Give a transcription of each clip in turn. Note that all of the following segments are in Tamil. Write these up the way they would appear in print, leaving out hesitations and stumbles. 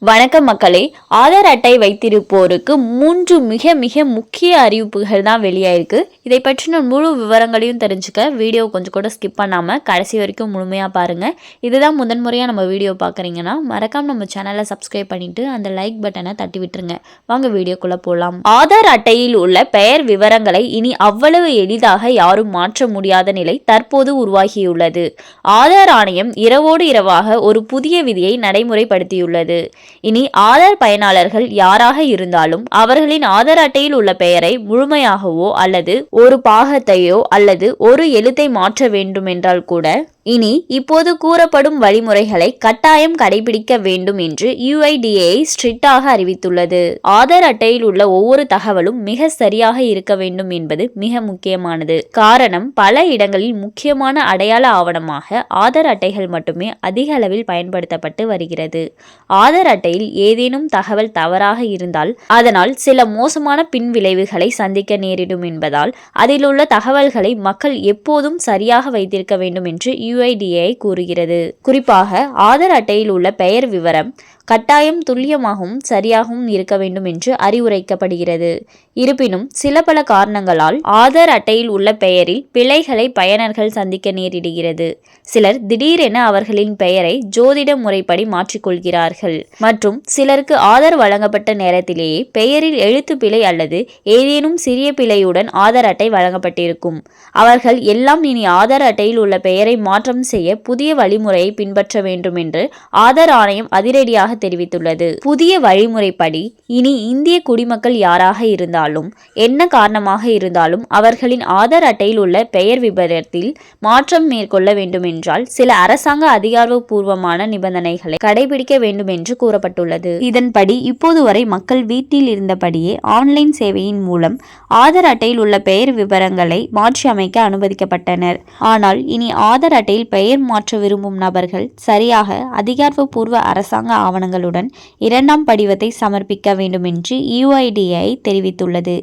வணக்கம் மக்களே. ஆதார் அட்டை வைத்திருப்போருக்கு 3 மிக மிக முக்கிய அறிவிப்புகள் தான் வெளியாயிருக்கு. இதை பற்றின முழு விவரங்களையும் தெரிஞ்சுக்க வீடியோ கொஞ்சம் கூட ஸ்கிப் பண்ணாமல் கடைசி வரைக்கும் முழுமையாக பாருங்கள். இதுதான் முதன்முறையாக நம்ம வீடியோ பார்க்குறீங்கன்னா மறக்காம நம்ம சேனலை சப்ஸ்கிரைப் பண்ணிவிட்டு அந்த லைக் பட்டனை தட்டி விட்டுருங்க. வாங்க வீடியோக்குள்ளே போகலாம். ஆதார் அட்டையில் உள்ள பெயர் விவரங்களை இனி அவ்வளவு எளிதாக யாரும் மாற்ற முடியாத நிலை தற்போது உருவாகியுள்ளது. ஆதார் ஆணையம் இரவோடு இரவாக ஒரு புதிய விதியை நடைமுறைப்படுத்தியுள்ளது. இனி ஆதார் பயனாளர்கள் யாராக இருந்தாலும் அவர்களின் ஆதார் அட்டையில் உள்ள பெயரை முழுமையாகவோ அல்லது ஒரு பாகத்தையோ அல்லது ஒரு எழுத்தை மாற்ற வேண்டுமென்றால் கூட இனி இப்போது கூறப்படும் வழிமுறைகளை கட்டாயம் கடைபிடிக்க வேண்டும் என்று UIDAI ஸ்ட்ரிக்டாக அறிவித்துள்ளது. ஆதார் அட்டையில் உள்ள ஒவ்வொரு தகவலும் மிக சரியாக இருக்க வேண்டும் என்பது மிக முக்கியமானது. காரணம், பல இடங்களில் முக்கியமான அடையாள ஆவணமாக ஆதார் அட்டைகள் மட்டுமே அதிக அளவில் பயன்படுத்தப்பட்டு வருகிறது. ஆதார் அட்டையில் ஏதேனும் தகவல் தவறாக இருந்தால் அதனால் சில மோசமான பின் விளைவுகளை சந்திக்க நேரிடும் என்பதால் அதில் உள்ள தகவல்களை மக்கள் எப்போதும் சரியாக வைத்திருக்க வேண்டும் என்று UIDAI கூறுகிறது. குறிப்பாக ஆதார் அட்டையில் உள்ள பெயர் விவரம் கட்டாயம் துல்லியமாகவும் சரியாகவும் இருக்க வேண்டும் என்று அறிவுரைக்கப்படுகிறது. இருப்பினும் சில பல காரணங்களால் ஆதார் அட்டையில் உள்ள பெயரில் பிழைகளை பயனர்கள் சந்திக்க நேரிடுகிறது. சிலர் திடீரென அவர்களின் பெயரை ஜோதிட முறைப்படி மாற்றிக்கொள்கிறார்கள் மற்றும் சிலருக்கு ஆதார் வழங்கப்பட்ட நேரத்திலேயே பெயரில் எழுத்து பிழை அல்லது ஏதேனும் சிறிய பிழையுடன் ஆதார் அட்டை வழங்கப்பட்டிருக்கும். அவர்கள் எல்லாம் இனி ஆதார் அட்டையில் உள்ள பெயரை மாற்றம் செய்ய புதிய வழிமுறையை பின்பற்ற வேண்டும் என்று ஆதார் ஆணையம் அதிரடியாக தெரிவித்துள்ளது. புதிய வழிமுறைப்படி இனி இந்திய குடிமக்கள் யாராக இருந்தாலும் என்ன காரணமாக இருந்தாலும் அவர்களின் ஆதார் அட்டையில் உள்ள பெயர் விபரத்தில் மாற்றம் மேற்கொள்ள வேண்டும் என்றால் சில அரசாங்க அதிகாரப்பூர்வமான நிபந்தனைகளை கடைபிடிக்க வேண்டும் என்று கூறப்பட்டுள்ளது. இதன்படி இப்போது வரை மக்கள் வீட்டில் இருந்தபடியே ஆன்லைன் சேவையின் மூலம் ஆதார் அட்டையில் உள்ள பெயர் விவரங்களை மாற்றி அமைக்க அனுமதிக்கப்பட்டனர். ஆனால் இனி ஆதார் அட்டையில் பெயர் மாற்ற விரும்பும் நபர்கள் சரியாக அதிகாரப்பூர்வ அரசாங்க ஆவணங்களுடன் 2ஆம் படிவத்தை சமர்ப்பிக்க வேண்டும் என்று UIDAI தெரிவித்துள்ளது.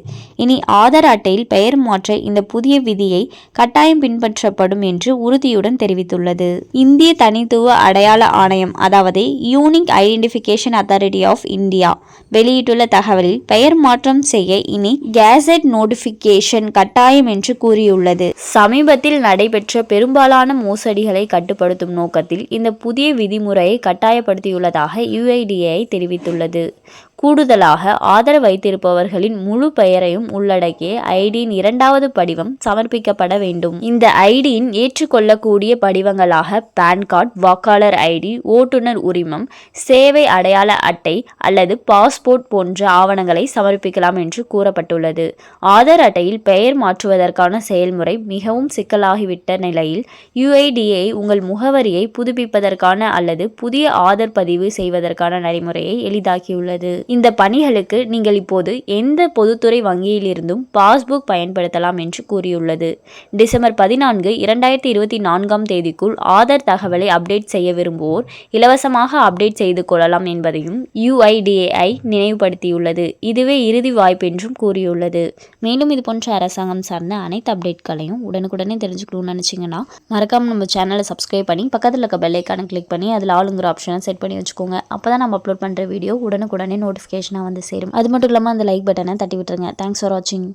இனி ஆதார் அட்டையில் பெயர் மாற்ற இந்த புதிய விதியை கட்டாயம் பின்பற்றப்படும் என்று உறுதியுடன் தெரிவித்துள்ளது. இந்திய தனித்துவ அடையாள ஆணையம், அதாவது unique identification authority of India வெளியிட்டுள்ள தகவலில் பெயர் மாற்றம் செய்ய இனி கேசட் நோட்டிபிகேஷன் கட்டாயம் என்று கூறியுள்ளது. சமீபத்தில் நடைபெற்ற பெரும்பாலான மோசடிகளை கட்டுப்படுத்தும் நோக்கத்தில் இந்த புதிய விதிமுறையை கட்டாயப்படுத்தியுள்ளதாக UIDAI தெரிவித்துள்ளது. கூடுதலாக ஆதார் வைத்திருப்பவர்களின் முழு பெயரையும் உள்ளடக்கிய ஐடியின் 2வது படிவம் சமர்ப்பிக்கப்பட வேண்டும். இந்த ஐடியின் ஏற்றுக்கொள்ளக்கூடிய படிவங்களாக பான் கார்டு, வாக்காளர் ஐடி, ஓட்டுநர் உரிமம், சேவை அடையாள அட்டை அல்லது பாஸ்போர்ட் போன்ற ஆவணங்களை சமர்ப்பிக்கலாம் என்று கூறப்பட்டுள்ளது. ஆதார் அட்டையில் பெயர் மாற்றுவதற்கான செயல்முறை மிகவும் சிக்கலாகிவிட்ட நிலையில் UIDAI உங்கள் முகவரியை புதுப்பிப்பதற்கான அல்லது புதிய ஆதார் பதிவு செய்வதற்கான நடைமுறையை எளிதாக்கியுள்ளது. இந்த பணிகளுக்கு நீங்கள் இப்போது எந்த பொதுத்துறை வங்கியிலிருந்தும் பாஸ்புக் பயன்படுத்தலாம் என்று கூறியுள்ளது. டிசம்பர் 14, 2024ஆம் தேதிக்குள் ஆதார் தகவலை அப்டேட் செய்ய விரும்புவோர் இலவசமாக அப்டேட் செய்து கொள்ளலாம் என்பதையும் UIDAI நினைவுபடுத்தியுள்ளது. இதுவே இறுதி வாய்ப்பு என்றும் கூறியுள்ளது. மேலும் இது போன்ற அரசாங்கம் சார்ந்த அனைத்து அப்டேட்களையும் உடனுக்குடனே தெரிஞ்சுக்கணும்னு நினைச்சிங்கன்னா மறக்காம நம்ம சேனலை சப்ஸ்கிரைப் பண்ணி பக்கத்தில் இருக்க பெல் ஐக்கானை கிளிக் பண்ணி அதில் ஆளுங்கிற ஆப்ஷனை செட் பண்ணி வச்சுக்கோங்க. அப்போ தான் நம்ம அப்லோட் பண்ணுற வீடியோ உடனுக்குடனே நோட்டிஃபிகேஷனாக வந்து சேரும். அது மட்டும் இல்லாமல் அந்த லைக் பட்டனை தட்டி விட்டுருங்க. தேங்க்ஸ் ஃபார் வாட்சிங்.